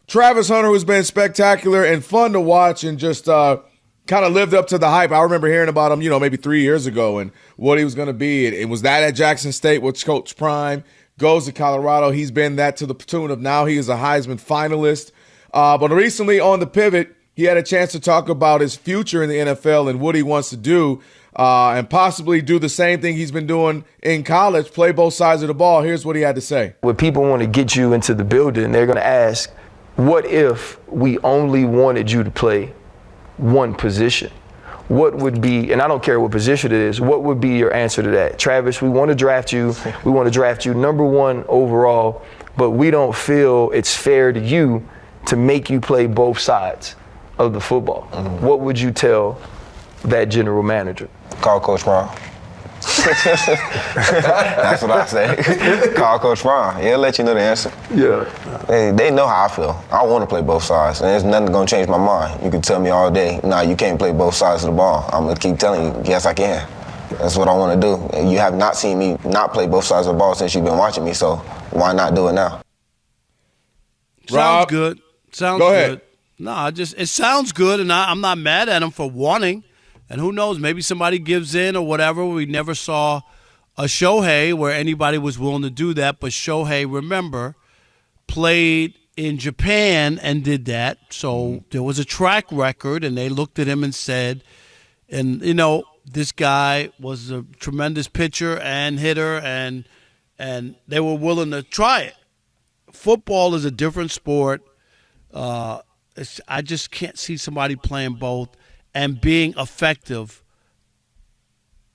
Travis Hunter, who's been spectacular and fun to watch and just kind of lived up to the hype. I remember hearing about him, maybe 3 years ago and what he was going to be. It was that at Jackson State with Coach Prime, goes to Colorado. He's been that to the tune of now he is a Heisman finalist. But recently on The Pivot, he had a chance to talk about his future in the NFL and what he wants to do and possibly do the same thing he's been doing in college, play both sides of the ball. Here's what he had to say. When people want to get you into the building, they're going to ask, what if we only wanted you to play one position? What would be, and I don't care what position it is, what would be your answer to that? Travis, we want to draft you. We want to draft you number 1 overall, but we don't feel it's fair to you to make you play both sides of the football. What would you tell that general manager? Call Coach Prime. That's what I say. Call Coach Prime. He'll let you know the answer. Yeah. They know how I feel. I want to play both sides, and there's nothing going to change my mind. You can tell me all day, no, you can't play both sides of the ball. I'm going to keep telling you, yes, I can. That's what I want to do. And you have not seen me not play both sides of the ball since you've been watching me, so why not do it now? Sounds good. Sounds Go good. ahead. No, it sounds good, and I'm not mad at him for wanting. And who knows, maybe somebody gives in or whatever. We never saw a Shohei where anybody was willing to do that. But Shohei, remember, played in Japan and did that. So there was a track record, and they looked at him and said, and, this guy was a tremendous pitcher and hitter, and they were willing to try it. Football is a different sport. I just can't see somebody playing both and being effective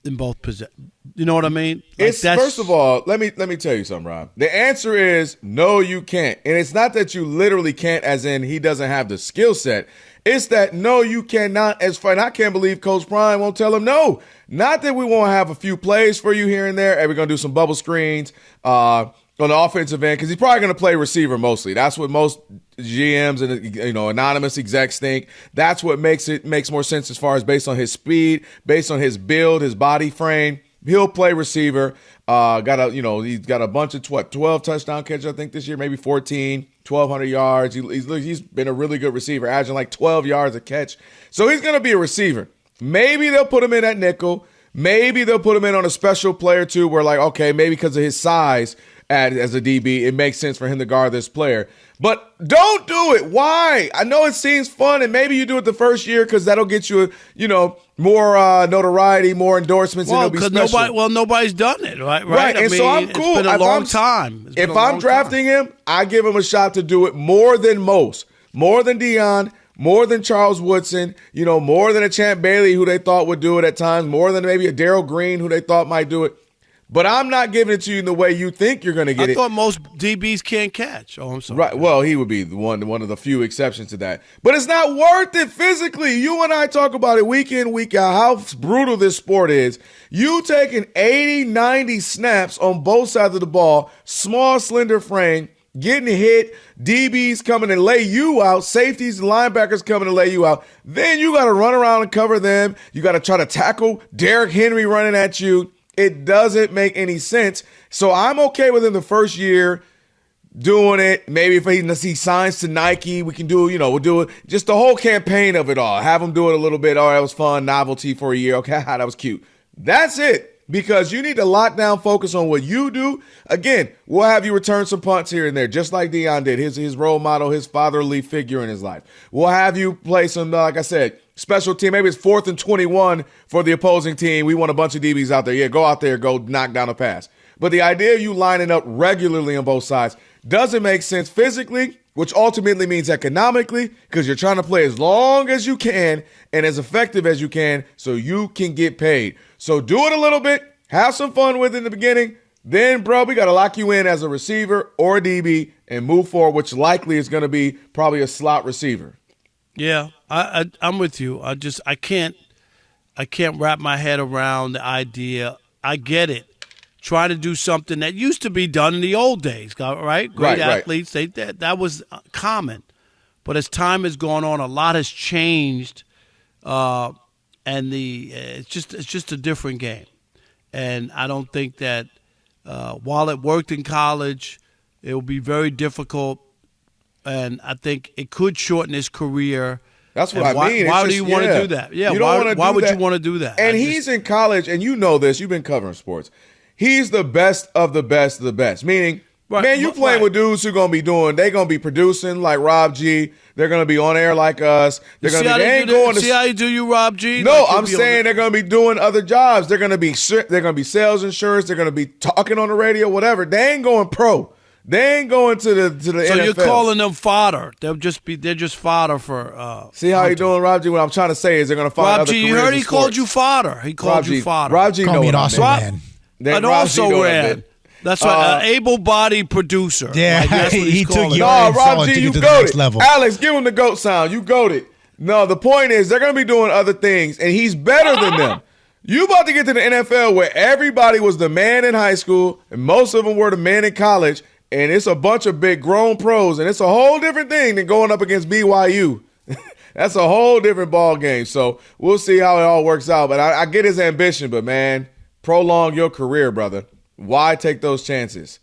in both positions. You know what I mean? First of all, let me tell you something, Rob. The answer is no, you can't. And it's not that you literally can't as in he doesn't have the skill set. It's that no, you cannot. And I can't believe Coach Prime won't tell him no. Not that we won't have a few plays for you here and there. And we're going to do some bubble screens on the offensive end because he's probably going to play receiver mostly. That's what most GMs and anonymous execs think. That's what makes more sense as far as based on his speed, based on his build, his body frame. He'll play receiver. He's got a bunch of 12 touchdown catches I think this year, maybe 14, 1,200 yards. He's been a really good receiver, averaging like 12 yards a catch. So he's going to be a receiver. Maybe they'll put him in at nickel. Maybe they'll put him in on a special player too, where like, okay, maybe because of his size as a DB, it makes sense for him to guard this player. But don't do it. Why? I know it seems fun, and maybe you do it the first year because that'll get you, more notoriety, more endorsements, and it'll be special. Nobody's done it, right? Right, so I'm cool. It's been a long time. If I'm drafting him, I give him a shot to do it more than most, more than Deion, more than Charles Woodson, more than a Champ Bailey who they thought would do it at times, more than maybe a Darrell Green who they thought might do it. But I'm not giving it to you in the way you think you're going to get it. I thought most DBs can't catch. Oh, I'm sorry. Right. Well, he would be one of the few exceptions to that. But it's not worth it physically. You and I talk about it week in, week out, how brutal this sport is. You taking 80, 90 snaps on both sides of the ball, small, slender frame, getting hit, DBs coming and lay you out, safeties, linebackers coming to lay you out. Then you got to run around and cover them. You got to try to tackle Derrick Henry running at you. It doesn't make any sense. So I'm okay with him the first year doing it. Maybe if he signs to Nike, we can do, we'll do it. Just the whole campaign of it all. Have him do it a little bit. Oh, that was fun. Novelty for a year. Okay, that was cute. That's it. Because you need to lock down, focus on what you do. Again, we'll have you return some punts here and there, just like Deion did, his role model, his fatherly figure in his life. We'll have you play some, like I said, special team. Maybe it's 4th and 21 for the opposing team. We want a bunch of DBs out there. Yeah, go out there, go knock down a pass. But the idea of you lining up regularly on both sides doesn't make sense physically, which ultimately means economically, because you're trying to play as long as you can and as effective as you can so you can get paid. So do it a little bit, have some fun with it in the beginning. Then, bro, we got to lock you in as a receiver or a DB and move forward, which likely is going to be probably a slot receiver. Yeah, I'm with you. I can't wrap my head around the idea. I get it. Try to do something that used to be done in the old days, right? Great athletes, that was common. But as time has gone on, a lot has changed, and it's just a different game. And I don't think that while it worked in college, it will be very difficult and I think it could shorten his career. That's what And I mean. Why do you want to do that? Yeah, why would you want to do that? And he's in college, and you know this. You've been covering sports. He's the best of the best of the best. Meaning, man, you playing with dudes who going to be producing like Rob G. They're going to be on air like us. They're going to be see how you do you, Rob G? No, I'm saying they're going to be doing other jobs. They're going to be sales insurance. They're going to be talking on the radio, whatever. They ain't going pro. They ain't going to the NFL. So you're calling them fodder? They're just fodder for. See how you doing, Rob G? What I'm trying to say is they're going to find Rob other G. careers You heard in he called sports. you fodder. He called you fodder. Rob G. Call me an also man. An also ran. That's right. An able-bodied producer. Yeah, like, that's what he took your No, insult Rob and G, took you it to the next goated. level. Alex, give him the goat sound. You goated. No, the point is they're going to be doing other things, and he's better than them. You about to get to the NFL where everybody was the man in high school, and most of them were the man in college, and it's a bunch of big grown pros, and it's a whole different thing than going up against BYU. That's a whole different ball game. So we'll see how it all works out. But I get his ambition, but man, prolong your career, brother. Why take those chances?